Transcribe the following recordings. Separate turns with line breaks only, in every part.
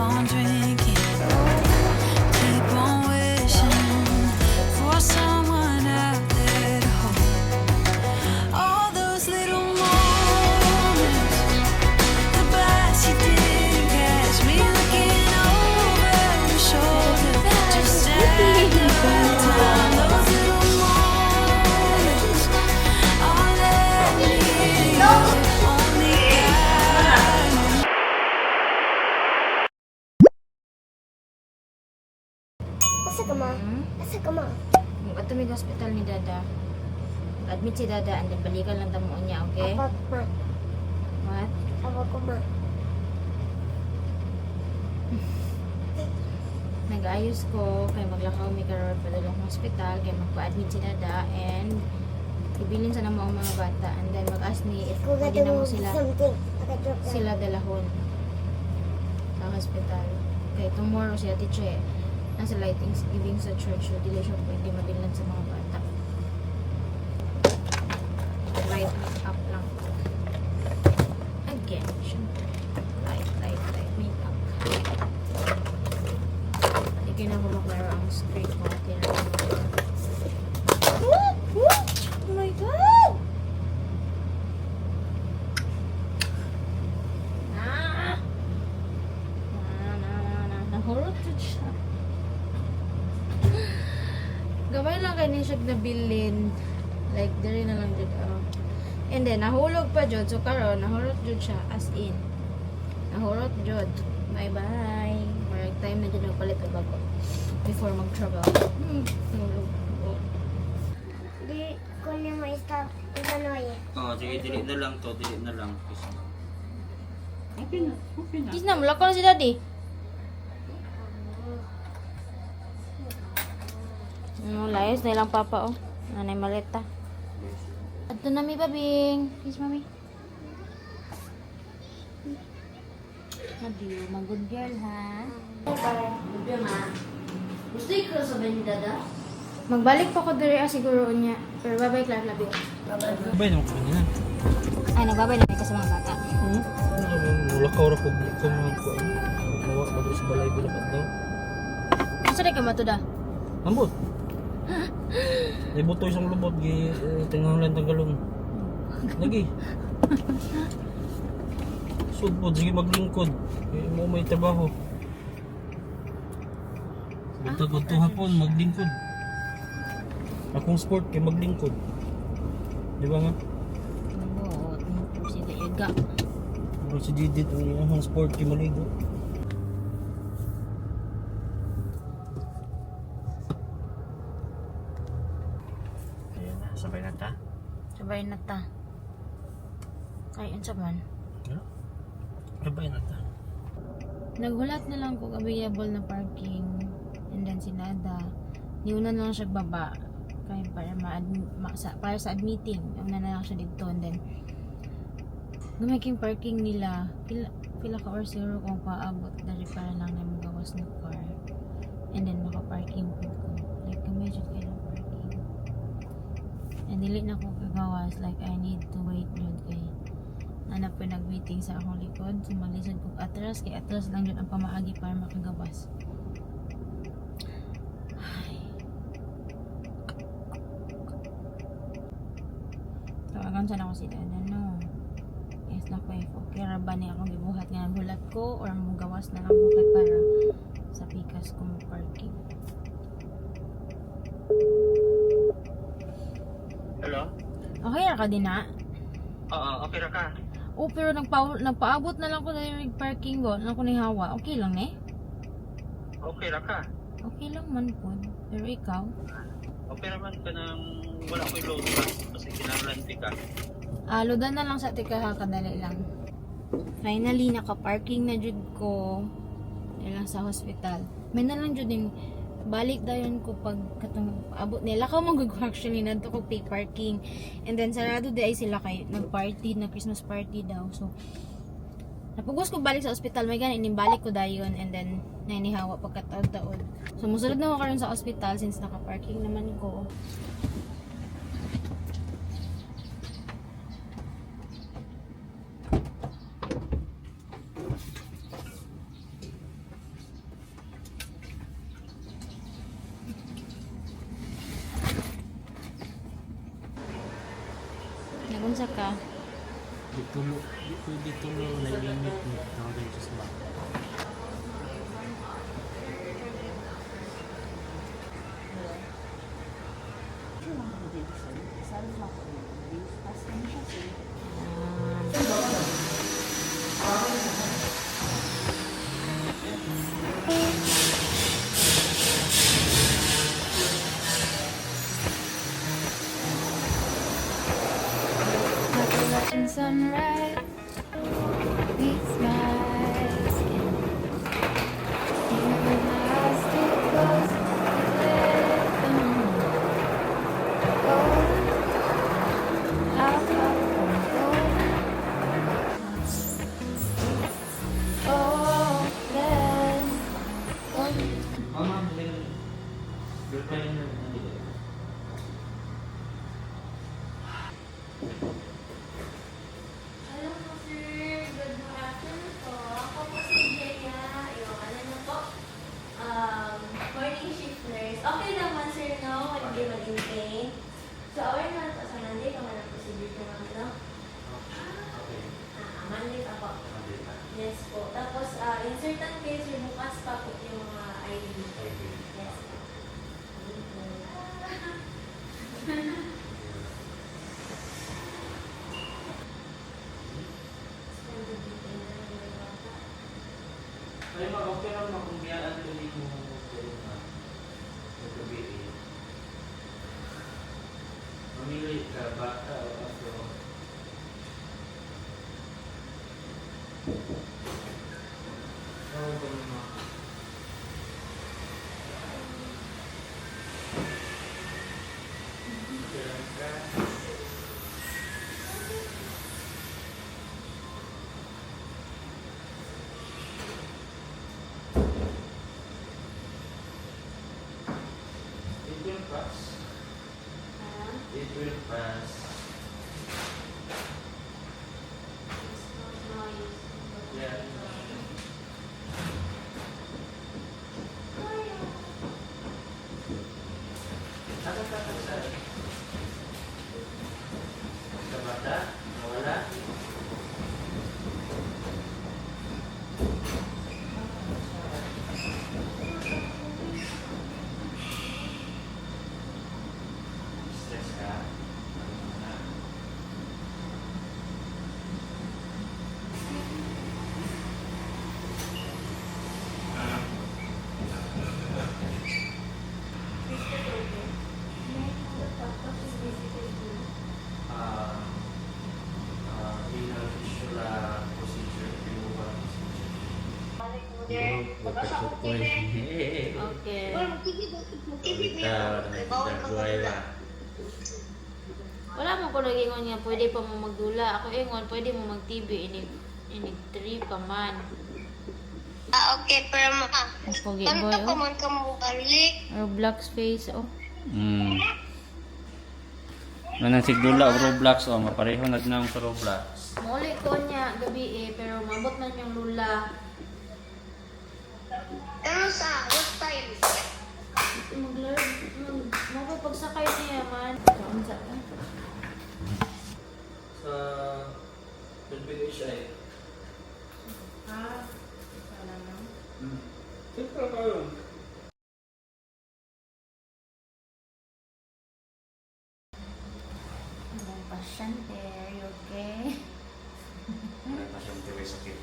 on drinking, keep on wishing for someone out there to hold. All those little moments, the bites you didn't catch me looking over your shoulder, just at the right time. Those little moments, all that need only God.
Asa ka ma? Asa ka ma?
Ato may hospital ni Dada. Admit si Dada and then balikan lang tamo niya, okay?
Abag ma.
What?
Abag ko ma.
Nag-ayos ko kay maglakaw mi karon padulong hospital kay magpa-admit si Dada and ibilin sa namo ang mga bata and then mag-ask me if
Kung
pwede na mo
gato
sila
something. Pagka-drop ka.
sila dalahon sa hospital. Kay tomorrow siya teacher nasa lightings giving sa church so dili siya pwede mabilhan sa mga bata. Light up lang. Again, syempre. Light makeup. Hindi ko na kumaklaro ang screen ko. Oh my God! Nahurot yun siya. Gawin lang kayo niya siya nabilin. Like, diri na lang dyan. And then, nahulog pa dyan. So, karon nahurot dyan siya. As in. Nahurot dyan. Bye-bye. Marag time na dyan nagpalit ang bago. Before mag-travel. Nahulog. Oh.
Di ko niya ma-stop. Isanoy.
Oo, sige, delete na lang to, delete na lang. Okay na, okay na.
Kiss na, mulakaw na si Daddy. Layas na ilang papa, oh. Nanay maleta. Ato na mi, babing. Kiss, mami. Adiyo, mag-good girl, ha? Good girl, ma. Gusto yung cross sa ni Dada? Magbalik pa ko diri, siguro niya. Pero babay, Clark, love you.
Babay naman ko kanina.
Ay, nagbabay na ka sa mga bata.
Mulakaw ra ko mga ko. Mawa pa doon sa balay bilapat daw.
Asa rin ka matuda?
Ambot. Ibuto isang lubot, tingnan lang tagalong. Lagi. Sudpod, sige maglingkod. Mo may trabaho. Tagod to hapon, maglingkod. Akong sport kay maglingkod. Di ba nga?
Oo, si Dayaga.
Si Didit ang sport kay maligo. Ayan na, sabay na ta.
Sabay na ta. Ay, unsa man.
Sabay na ta.
Naghulat na lang kung available na parking. And then si Nada, niuna na lang siya baba. Kaya para sa admitting. Una na lang siya dito. And then, gumaking parking nila. Pila ka or zero kung paabot. Dari para lang na magawas ng car. And then, maka-parking po ko. Like, medyo kayo ng parking. And dili na ko kagawas. Like, I need to wait yun kay hanap ko nag-waiting sa akong likod. So, maglisod ko atras. Kay atras lang yun ang pamaagi para makagawas. Tawagan siya na ako sila. No. Yes na ko eh. Okay ra ba niya akong gibuhat nga naghulat ko or mong gawas na lang ko kay para sa pikas kong parking.
Hello?
Okay ra ka din na?
Oo, okay ra ka.
Oh, pero nagpaabot na lang ko na yung parking ko. Lang ko ni hawa. Okay lang eh?
Okay ra ka.
Okay lang man po. Pero ikaw?
Okay naman ka nang wala ko'y load ka. Kasi kinarante ka.
Loadan na lang sa tika ha, kadali lang. Finally, naka-parking na jud ko. Yan lang sa hospital. May na lang jud yung balik dayon ko pag katong abot nila ka mag actually nanto ko pay parking and then sarado di ay sila kay nag-party na Christmas party daw so napugos ko balik sa ospital may ganin balik ko dayon and then nainihawa pagkataod-taod so musulod na ako karon sa ospital since naka-parking naman ko.
Tulo, di pwede tulo na limit mo. Tawagin siya sa baka.
Watching sunrise beats my skin. Even when my eyes stay closed, let them golden. I'll follow golden. Oh, then golden.
Mama, reply na.
Hello po sir, good afternoon po. Ako po si Jaya, yung ano na po, morning shift nurse. Okay naman sir, no? Hindi mag-intake. So, aware naman po sa Monday, kung anong procedure ko naman, no?
Okay.
Monday pa po. Yes po. Tapos, in certain case, sir, bukas pa po yung mga ID. Yes po.
Ay, okay lang kung biyaan ko din mo na gabi eh. Mamili ka, bata o aso. Oo, ganun mo. Kailan ka? It will pass. It will pass. Yeah. Ano ka sa bata? Nawala? Stress ka? Renal fistula procedure, removal procedure.
Okay.
Kita,
Wala mo ko lagi ingon nga pwede pa mo magdula. Ako ingon pwede mo mag-TV inig 3 pa man.
okay, pero ma,
Pogi
kanto
boy
ko
oh.
man ka mo balik.
Roblox face oh.
Manang sigdula o Roblox o mapareho na din sa Roblox.
Muli ko niya gabi pero mabot man yung lula.
Ano sa, what time?
Mag pagsakay niya man. Kaunsa ka?
Sa PBHI.
Wala na.
Siyempre kayo.
Ang pasyente, are you okay?
Wala pa siyang tiway sakit.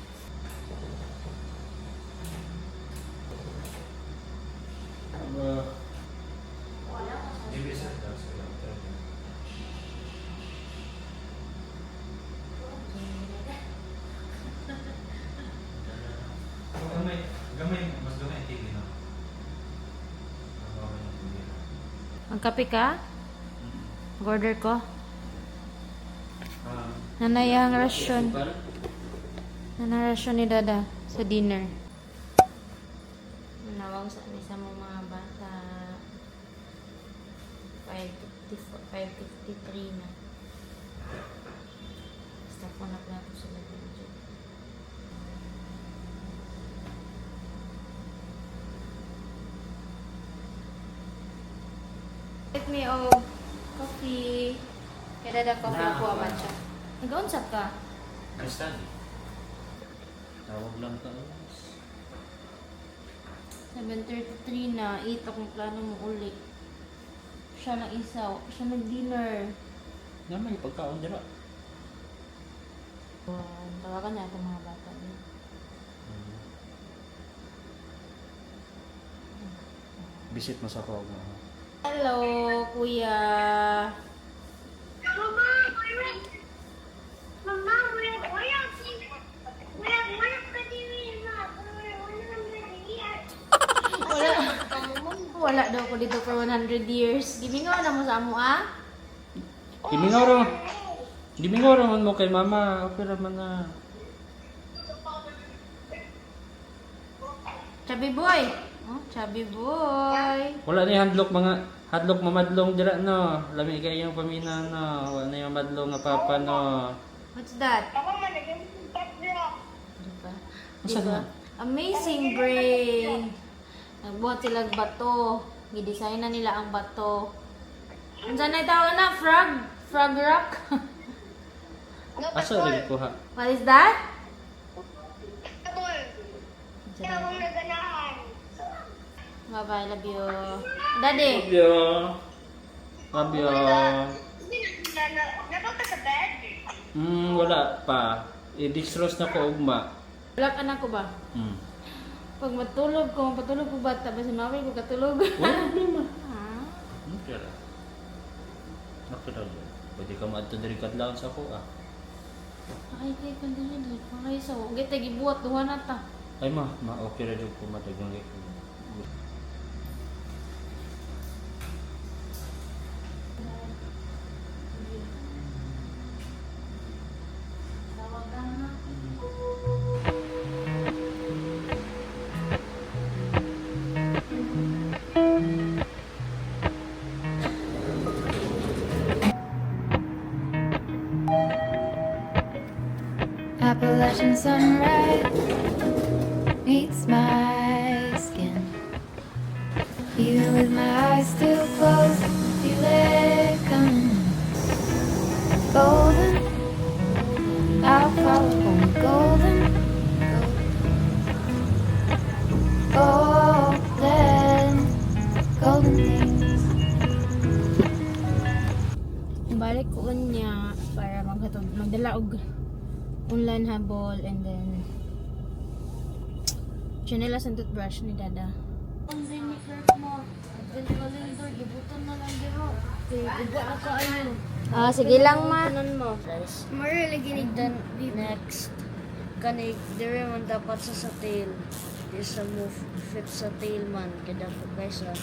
Gamay, mas gamay ang TV, no?
Ang kape ka? Order ko? Nanayang rasyon. Nanayang rasyon ni Dada sa dinner. Manawag sa isa mo mga bata. 5:53 na. Basta po na po sila dyan. Get me coffee. Kaya Dada coffee ako matcha. Nag-unsap ka?
Study. Tawag lang tayo.
7:33 na. 8 akong plano mo uli. Siya lang isa. Siya nag-dinner.
Naman yung pagkaon dira.
Tawagan na itong mga bata.
Visit mo sa ko.
Hello, kuya.
Mama, wala ka din na.
Wala daw ko dito for 100 years. Gimingaw na mo sa amo, ah?
Gimingoro man mo kay mama. Okay raman na.
Chubby boy. Oh, chubby boy.
Wala na yung hadlok mamadlong dira no. Lami kayo yung pamina no. Wala na yung madlong nga papa no.
What's that?
Ako man, nag-impact niya.
Diba?
Asa
Diba?
na?
Amazing brain. Nagbuhat silang bato. Gidesign na nila ang bato. Andiyan na tawag na? Frog? Frog rock?
Asa rin ko ha?
What is that?
Tawag na ganahan.
Bye-bye, love you. Daddy.
Love you.
Naba ka sa bed?
Wala pa. I-dextrose na ko ugma.
Wala ka na ko ba? Pag matulog ko, patulog ko ba? Tapos si mami ko katulog.
Wala problema.
Ah.
Okay ra. Nakita ko. Pwede ka maadto diri kadlawon sa ako ah.
Ay, kay pandili. Okay, so, gita gibuhat duha na ta.
Ay okay ra jud ko matagang ko.
Tawag ka na.
Appalachian sunrise meets my skin. Even with my eyes still closed, feel it coming. Golden, I'll follow home. Golden, golden, golden things.
Balik ko niya para magdala og online habol and then chinelas and toothbrush ni dada. Ang vinegar mo. Galing-galing gibuton na lang dito. Iba na kaayo. Ah, sige lang ma. Tanan mo.
Mara lagi ni
Then next, kanig dire man dapat sa tail. Di sa move fit sa tail man kada po kaysa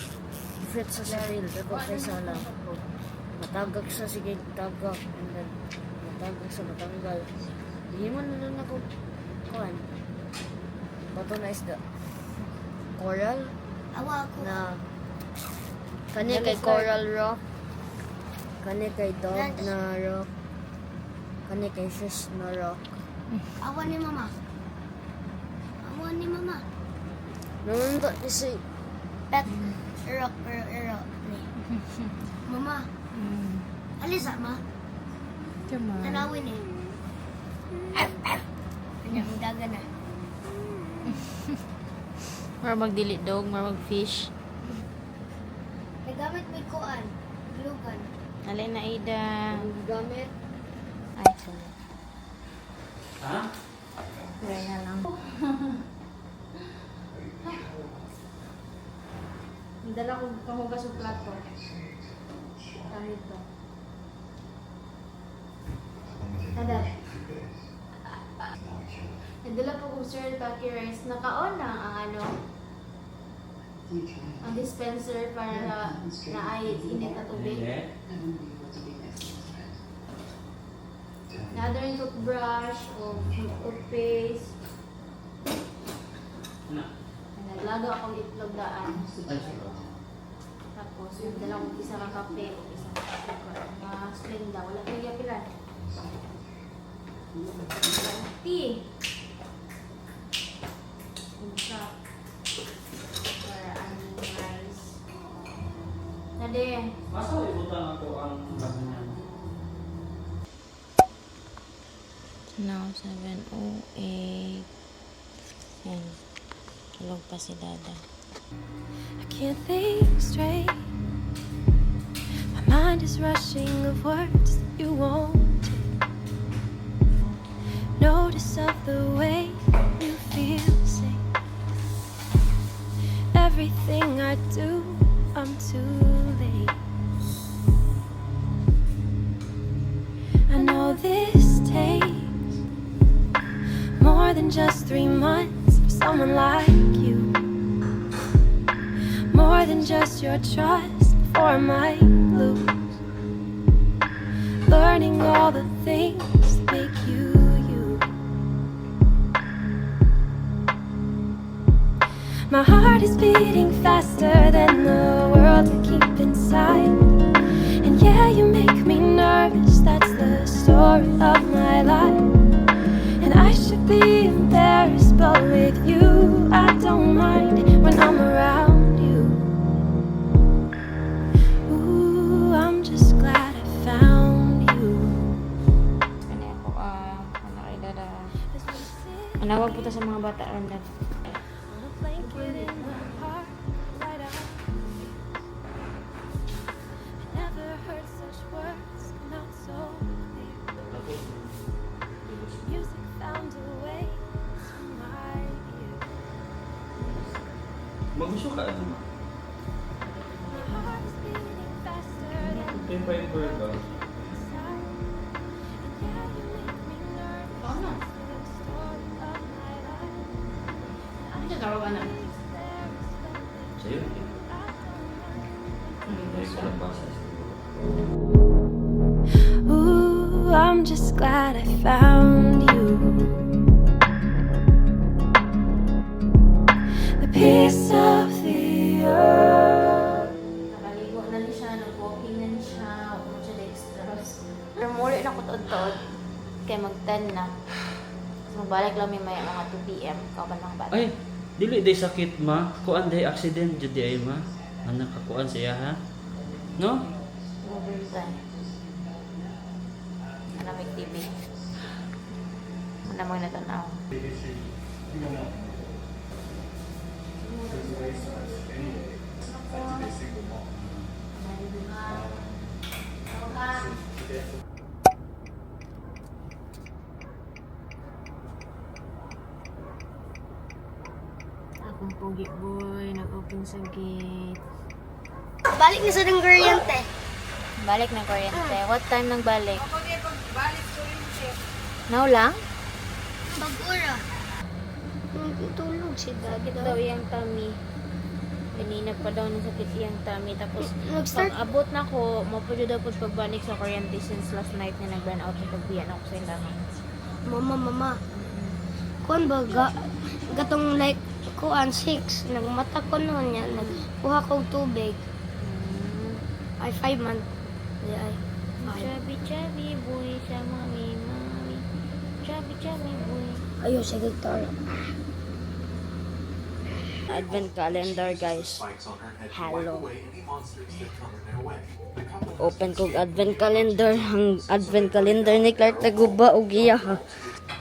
fit sa tail dako kaysa lang. Matagak sa sige tagak and then matagak sa matanggal. Di man na lang ako kuan. Bato na isda. Coral
awa ko.
na kani kay coral rock. Kani kay dog na rock. Kani kay fish na rock.
Awa ni mama. Awa ni mama.
Naman to si
Pet. Erok ni. Mama, alisa ma.
Come on.
Tanawin eh. Kanya ang daga na.
Mara magdili dog, mara mag-fish.
Nagamit may kuan. Glugan.
Alay na Ida.
gamit.
Ay, sorry.
Ha?
Try na lang. Dala ko panghugas sa plato. Kahit to. Ada. Nadala po kong Sir Taki Rice. Naka-on na ang ano. Ang dispenser para na ay init na tubig. Nada rin toothbrush o toothpaste. Naglaga akong itlog daan. Tapos, yung dala kong isa ka kape o isa ka mga Splenda. Wala kang yapilan. Tea. Isa. Para aming rice. Nade.
Masa ibutan ako ang bago niya?
Now, 7:08. Yan. Tulog pa si Dada.
I can't think straight. My mind is rushing of words that you won't take. Notice of the way you feel safe. Everything I do, I'm too late. I know this takes more than just 3 months for someone like you. More than just your trust before I might lose. Learning all the things that make you you. My heart is beating faster than the world to keep inside. And yeah, you make me nervous, that's the story of my life. And I should be embarrassed, but with you I don't mind when I'm around you. Ooh, I'm just glad I found you.
Kani ako, ano kay Dada. Manawag po ta sa mga bata ron Dada.
On a blanket in my heart, right out. I never heard such words come out so clear. Music found a way to my ear.
Magusto ka ano?
My heart is beating faster than
Pemper ka.
inside. And yeah, you make me nervous. It's the story of my life. And I should be embarrassed, but with
Sa'yo?
you I don't mind.
Ay, ko lang basa.
Ooh, I'm just glad I found you. The piece of the earth.
Nakaligo na ni siya, nag-walking na ni siya, ako siya dextrose. Pero muli na ko tuod-tuod, kaya mag-10 na. So, magbalik lang may maya mga 2 p.m. Kauban ng bata.
Ay, dili day sakit ma. Kuan day accident jud ay ma. Anak kakuan siya ha. No?
Overtime. Malamig TV. Malamig na tanaw. Akong pogi boy, nag-open sa gate.
Balik na sa ng kuryente.
Balik ng kuryente. What time nang balik? Now lang?
Bagura. Tulog si
Sakit
Dada.
daw yung tummy. Kanina pa daw nasakit yung tummy. Tapos
Nag-start.
pag abot na ko, mapulo daw po pagbalik sa kuryente since last night na nag-burn out sa pagbiyan ako sa ilahan.
Mama. Kuan ba gatong like kuan 6 nagmata ko noon yan nagkuha ko og tubig ay 5 man ay
Chubby, chubby boy sa mami. Chubby, chubby boy.
ayo sa guitar.
Advent calendar guys. Hello. Open kog advent calendar. Ang advent calendar ni Clark taguba og iya ha.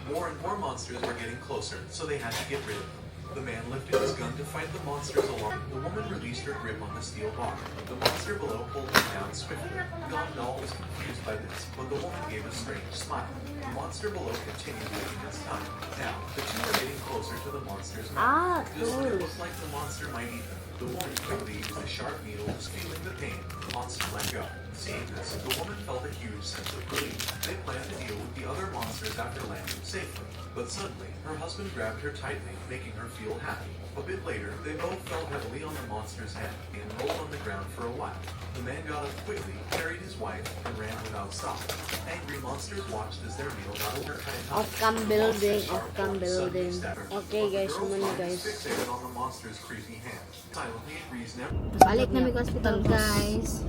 More and more monsters were getting closer, so they had to get rid of them. The man lifted his gun to fight the monsters along. The woman released her grip on the steel bar. The monster below pulled him down swiftly. Gondal was confused by this, but the woman gave a strange smile. The monster below continued taking its time. Now, the two are getting closer to the monster's mouth. This looked like the monster might eat them. The woman quickly used a sharp needle, was feeling the pain. The monster let go. Seeing this, the woman felt a huge sense of relief. They planned to deal with the other monsters after landing safely. But suddenly, her husband grabbed her tightly, making her feel happy. A bit later, they both fell heavily on the monster's head and rolled on the ground for a while. The man got up quickly, carried his wife, and ran without stopping. Angry monsters watched as their meal got over.
Outcome building, outcome building. Okay guys, muna guys.
Fixated on the monster's creepy hand. Silently agrees never.
Balik na may hospital guys.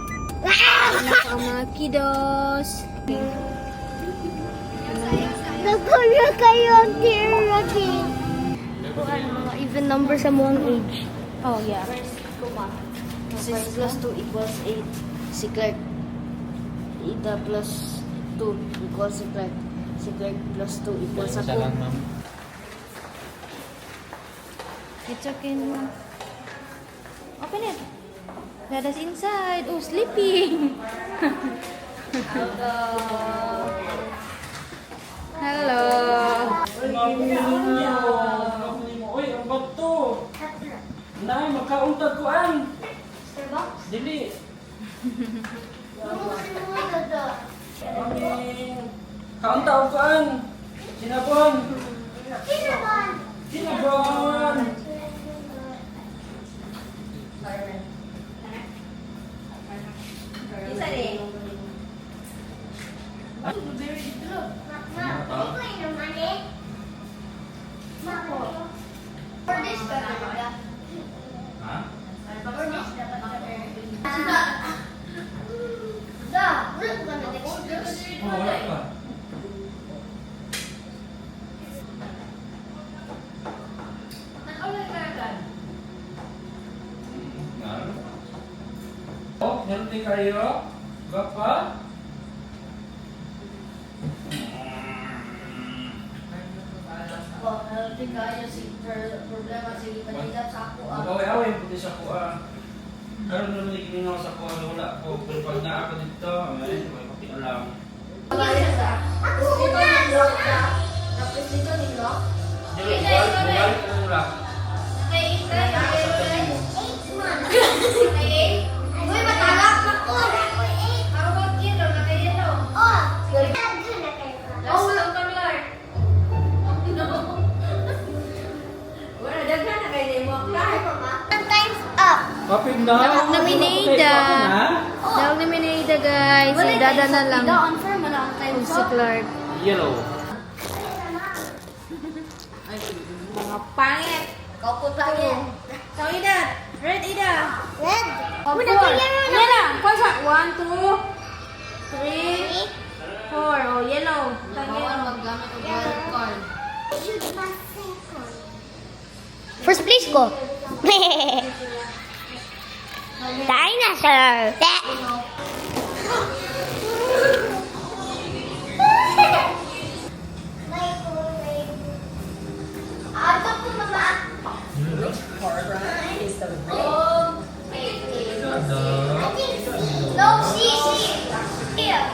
Anak ang mga kiddos.
Nagkuha kayo ang therapy. Kuan mga even number sa mong age.
Oh yeah.
6 plus 2 equals 8. Si Clark. Ida plus 2 equals si Clark. Si guard plus 2 equals
Isa
ako.
lang, ma'am.
It's okay naman. Open it. Dada's inside. Oh, sleeping. Hello.
Uy, ang bato! Nay, magkauntag ko an! Dili! Kauntaw ko an! Sinabon! Sinabon! Ha? Oh, wala pa. Oh, healthy kayo? Bapa?
Healthy kayo si problema si kandidat sa ako.
Mag-away-away po din sa kuha. Karoon naman ikiningaw sa kuha na wala ko. Pero pag naa ako dito, ay, may pakialam. Dili, bumalik ka ng lock. Sabi mo. Kapit na!
Dawag na Minaida. Dawag na Minaida, guys. Si Dada na lang. Oh, si Clark.
Yellow.
Mga pangit.
Kaupo pangit.
So, Ida. Red, Ida.
Red.
Four. Yan lang. Kwanza? 1, 2, 3, 4. Oh, yellow.
First place ko. Dinosaur. No, see. Here.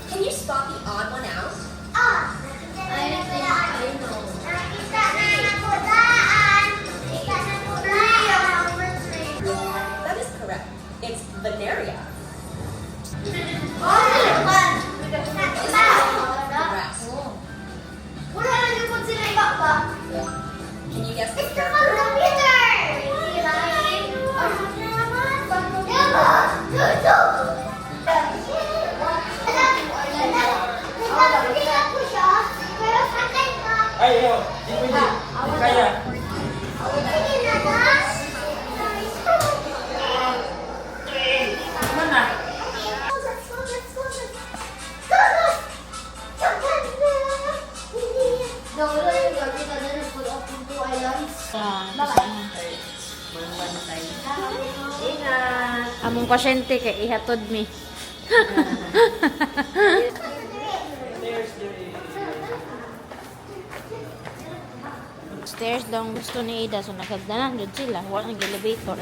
Can you spot the odd one out? That is correct. It's Veneria. Can you guess the character?
Ay, yo, di pwede. Di kaya. Mana?
Among pasyente kay ihatod mi. Stairs daw ang gusto ni Ida, so nakagdanan dyan sila. Wala ng elevator.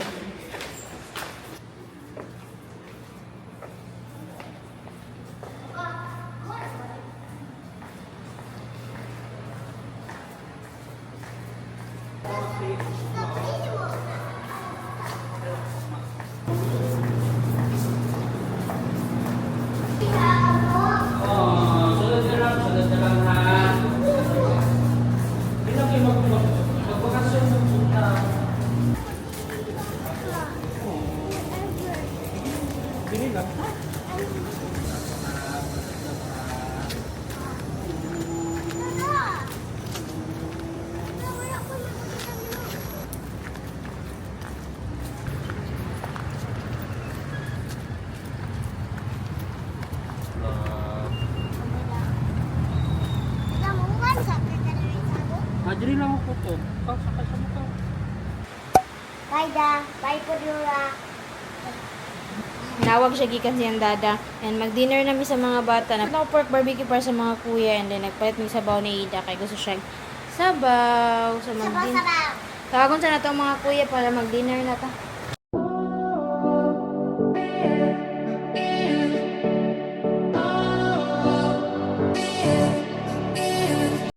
Oh, sunod na lang ha. Bilang kayo magbakasyon ng punta. Bili lang. Madri lang ako to. Sakay sa mukha.
Bye, Da. Bye, Podura.
nawag siya gikan siyang dada. And mag-dinner nami sa mga bata. Nagpano pork barbecue para sa mga kuya. And then nagpalit mi sabaw ni Ida. Kay gusto siya sabaw. So, tawagon sa na to mga kuya para mag-dinner na ta.